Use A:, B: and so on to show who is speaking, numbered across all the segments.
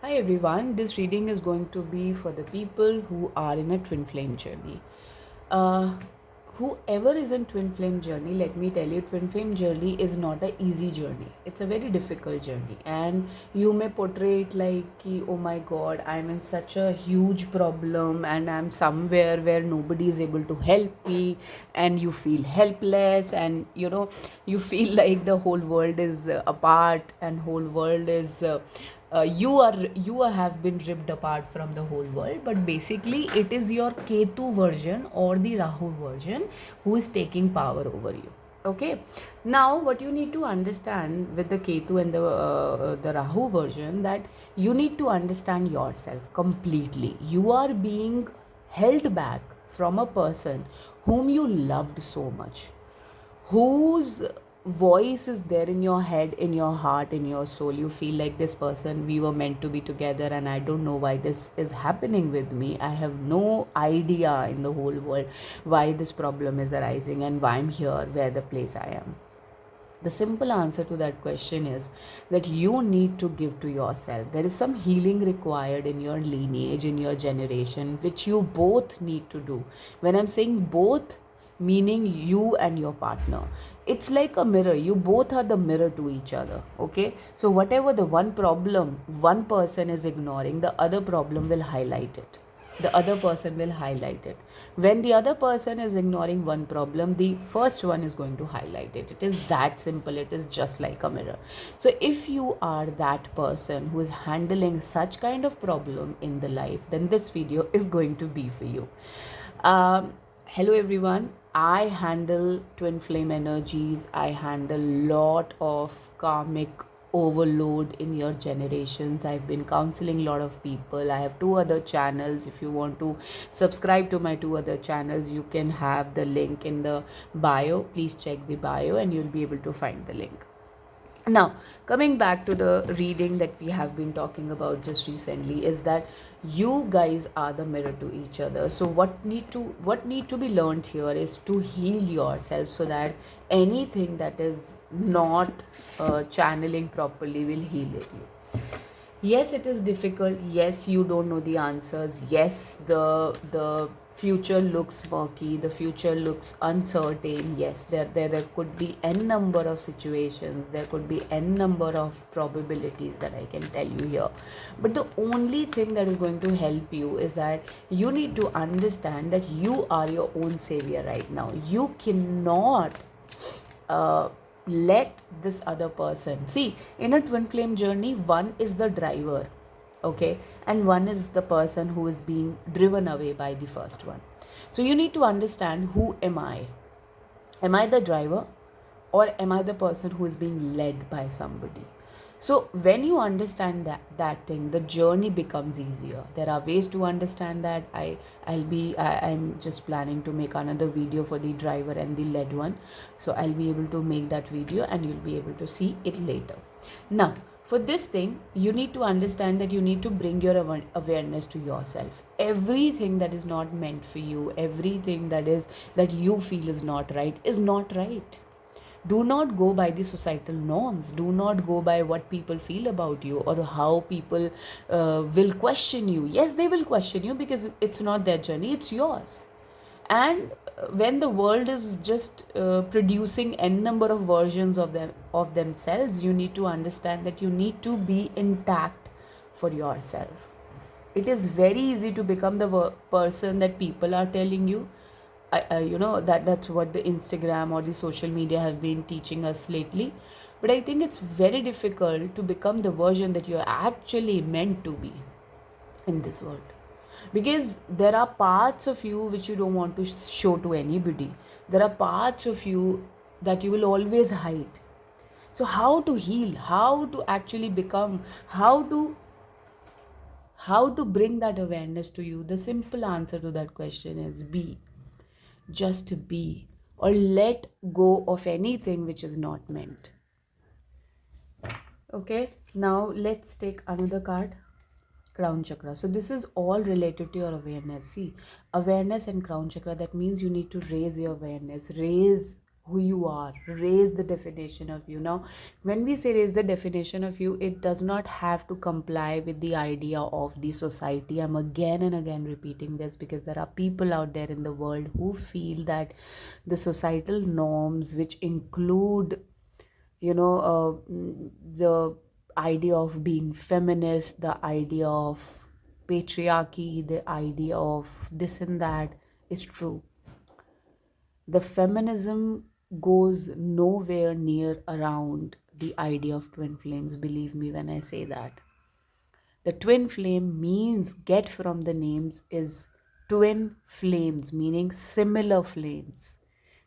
A: Hi everyone, this reading is going to be for the people who are in a twin flame journey. Uh, Whoever is in twin flame journey, let me tell you, twin flame journey is not a easy journey. It's a very difficult journey, and you may portray it like, oh my God, I'm in such a huge problem, and I'm somewhere where nobody is able to help me, and you feel helpless, and you feel like the whole world is apart, and whole world is. You have been ripped apart from the whole world, but basically it is your Ketu version or the Rahu version who is taking power over you. Okay, now what you need to understand with the Ketu and the Rahu version, that you need to understand yourself completely. You are being held back from a person whom you loved so much, whose voice is there in your head, in your heart, in your soul. You feel like, this person, we were meant to be together, and I don't know why this is happening with me. I have no idea in the whole world why this problem is arising and why I'm here, where the place I am. The simple answer to that question is that you need to give to yourself. There is some healing required in your lineage, in your generation, which you both need to do. When I'm saying both, meaning you and your partner, it's like a mirror. You both are the mirror to each other. Okay, so whatever the one problem one person is ignoring, the other problem will highlight it, the other person will highlight it. When the other person is ignoring one problem, the first one is going to highlight it. It is that simple. It is just like a mirror. So if you are that person who is handling such kind of problem in the life, then this video is going to be for you. Hello everyone. I handle twin flame energies. I handle lot of karmic overload in your generations. I've been counseling a lot of people. I have two other channels. If you want to subscribe to my two other channels, you can have the link in the bio. Please check the bio and you'll be able to find the link. Now, coming back to the reading that we have been talking about just recently, is that you guys are the mirror to each other. So what need to be learned here is to heal yourself, so that anything that is not channeling properly will heal it you. Yes, it is difficult. Yes, you don't know the answers. Yes, the future looks murky, the future looks uncertain. Yes, there could be n number of situations, there could be n number of probabilities that I can tell you here. But the only thing that is going to help you is that you need to understand that you are your own savior right now. You cannot uh, let this other person see. In a twin flame journey, one is the driver, okay, and one is the person who is being driven away by the first one. So you need to understand, who am I? Am I the driver, or am I the person who is being led by somebody? So when you understand that thing, the journey becomes easier. There are ways to understand that. I'm just planning to make another video for the driver and the led one. So I'll be able to make that video and you'll be able to see it later. Now, for this thing, you need to understand that you need to bring your awareness to yourself. Everything that is not meant for you, everything that you feel is not right, is not right. Do not go by the societal norms. Do not go by what people feel about you, or how people will question you. Yes, they will question you because it's not their journey, it's yours. And when the world is just producing n number of versions of themselves, you need to understand that you need to be intact for yourself. It is very easy to become the person that people are telling you. That's what the Instagram or the social media have been teaching us lately. But I think it's very difficult to become the version that you're actually meant to be in this world, because there are parts of you which you don't want to show to anybody. There are parts of you that you will always hide. So how to heal, how to actually become, how to bring that awareness to you? The simple answer to that question is be. Just be, or let go of anything which is not meant. Okay, now let's take another card. Crown chakra. So this is all related to your awareness. See, awareness and crown chakra, that means you need to raise your awareness, raise who you are, raise the definition of you. Now when we say raise the definition of you, it does not have to comply with the idea of the society. I'm again and again repeating this because there are people out there in the world who feel that the societal norms, which include, the idea of being feminist, the idea of patriarchy, the idea of this and that, is true. The feminism goes nowhere near around the idea of twin flames, believe me when I say that. The twin flame means, get from the names, is twin flames, meaning similar flames.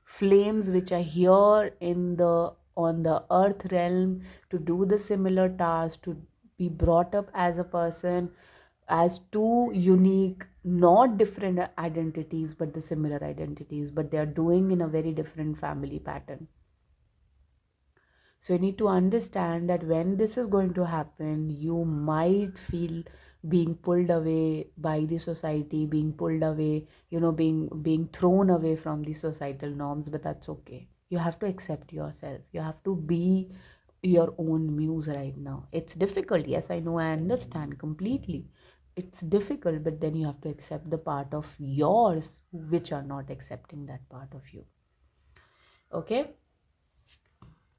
A: Flames which are here in the on the earth realm to do the similar task, to be brought up as a person, as two unique, not different identities, but the similar identities, but they are doing in a very different family pattern. So you need to understand that when this is going to happen, you might feel being pulled away by the society, being pulled away, being thrown away from the societal norms, but that's okay. You have to accept yourself. You have to be your own muse right now. It's difficult. Yes, I know, I understand completely. It's difficult, but then you have to accept the part of yours which are not accepting that part of you. Okay?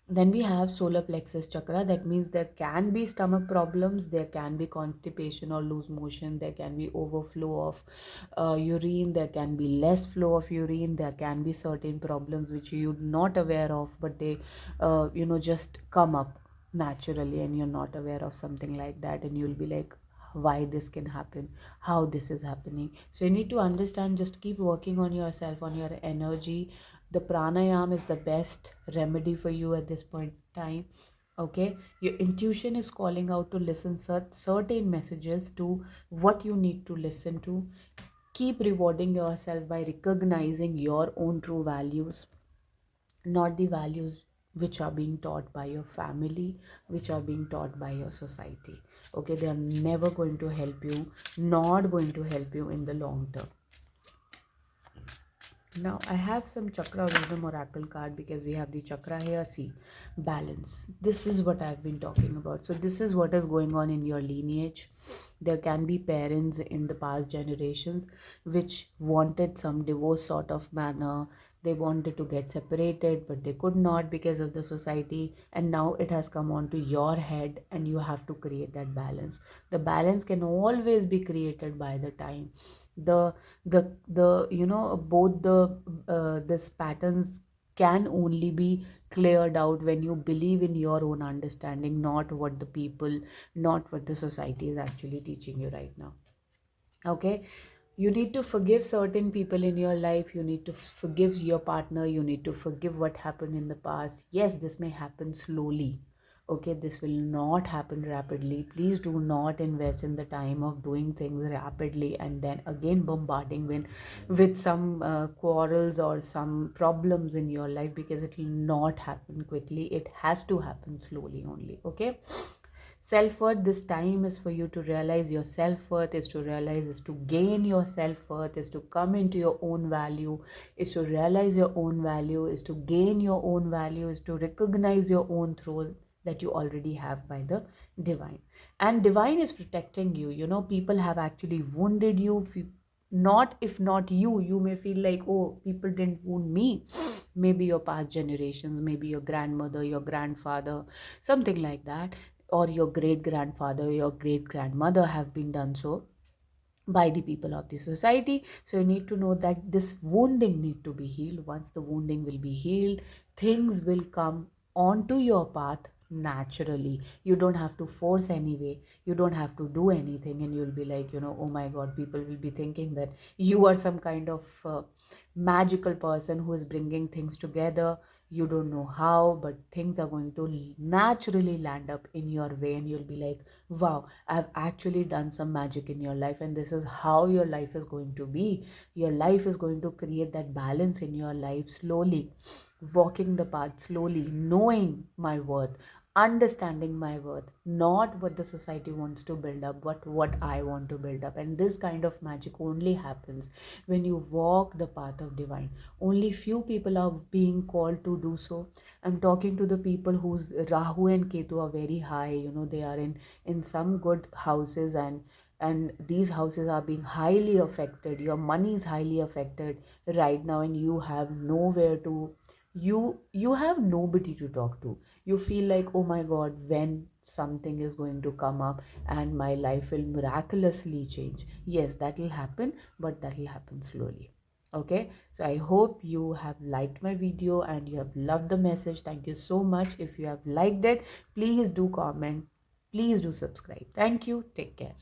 A: Then we have solar plexus chakra. That means there can be stomach problems, there can be constipation or loose motion, there can be overflow of urine, there can be less flow of urine, there can be certain problems which you're not aware of, but they just come up naturally and you're not aware of something like that, and you'll be like, why this can happen, how this is happening. So you need to understand, just keep working on yourself, on your energy. The pranayam is the best remedy for you at this point in time. Okay, your intuition is calling out to listen certain messages to what you need to listen to. Keep rewarding yourself by recognizing your own true values, not the values which are being taught by your family, which are being taught by your society. Okay, they are never going to help you, not going to help you in the long term. Now I have some chakra wisdom oracle card because we have the chakra here. See, balance. This is what I've been talking about. So this is what is going on in your lineage. There can be parents in the past generations which wanted some divorce sort of manner. They wanted to get separated, but they could not because of the society. And now it has come onto your head, and you have to create that balance. The balance can always be created by the time. The both the this patterns can only be cleared out when you believe in your own understanding, not what the people, not what the society is actually teaching you right now. Okay, you need to forgive certain people in your life, you need to forgive your partner, you need to forgive what happened in the past. Yes, this may happen slowly. Okay, this will not happen rapidly. Please do not invest in the time of doing things rapidly and then again bombarding with some quarrels or some problems in your life, because it will not happen quickly. It has to happen slowly only. Okay, self-worth, this time is for you to realize your self-worth, is to realize, is to gain your self-worth, is to come into your own value, is to realize your own value, is to gain your own value, is to recognize your own truth that you already have by the divine. And divine is protecting you. People have actually wounded you. Not, if not you, you may feel like, oh, people didn't wound me. Maybe your past generations, maybe your grandmother, your grandfather, something like that, or your great grandfather, your great grandmother have been done so by the people of the society. So you need to know that this wounding need to be healed. Once the wounding will be healed, things will come onto your path naturally. You don't have to force anyway, you don't have to do anything, and you'll be like, oh my god, people will be thinking that you are some kind of magical person who is bringing things together. You don't know how, but things are going to naturally land up in your way, and you'll be like, wow, I've actually done some magic in your life, and this is how your life is going to be. Your life is going to create that balance in your life slowly, walking the path slowly, knowing my worth, understanding my worth, not what the society wants to build up, but what I want to build up. And this kind of magic only happens when you walk the path of divine. Only few people are being called to do so. I'm talking to the people whose Rahu and Ketu are very high, they are in some good houses, and these houses are being highly affected. Your money is highly affected right now, and you have nowhere to, you have nobody to talk to. You feel like, oh my god, when something is going to come up and my life will miraculously change. Yes, that will happen, but that will happen slowly. Okay, so I hope you have liked my video and you have loved the message. Thank you so much. If you have liked it, please do comment, please do subscribe. Thank you, take care.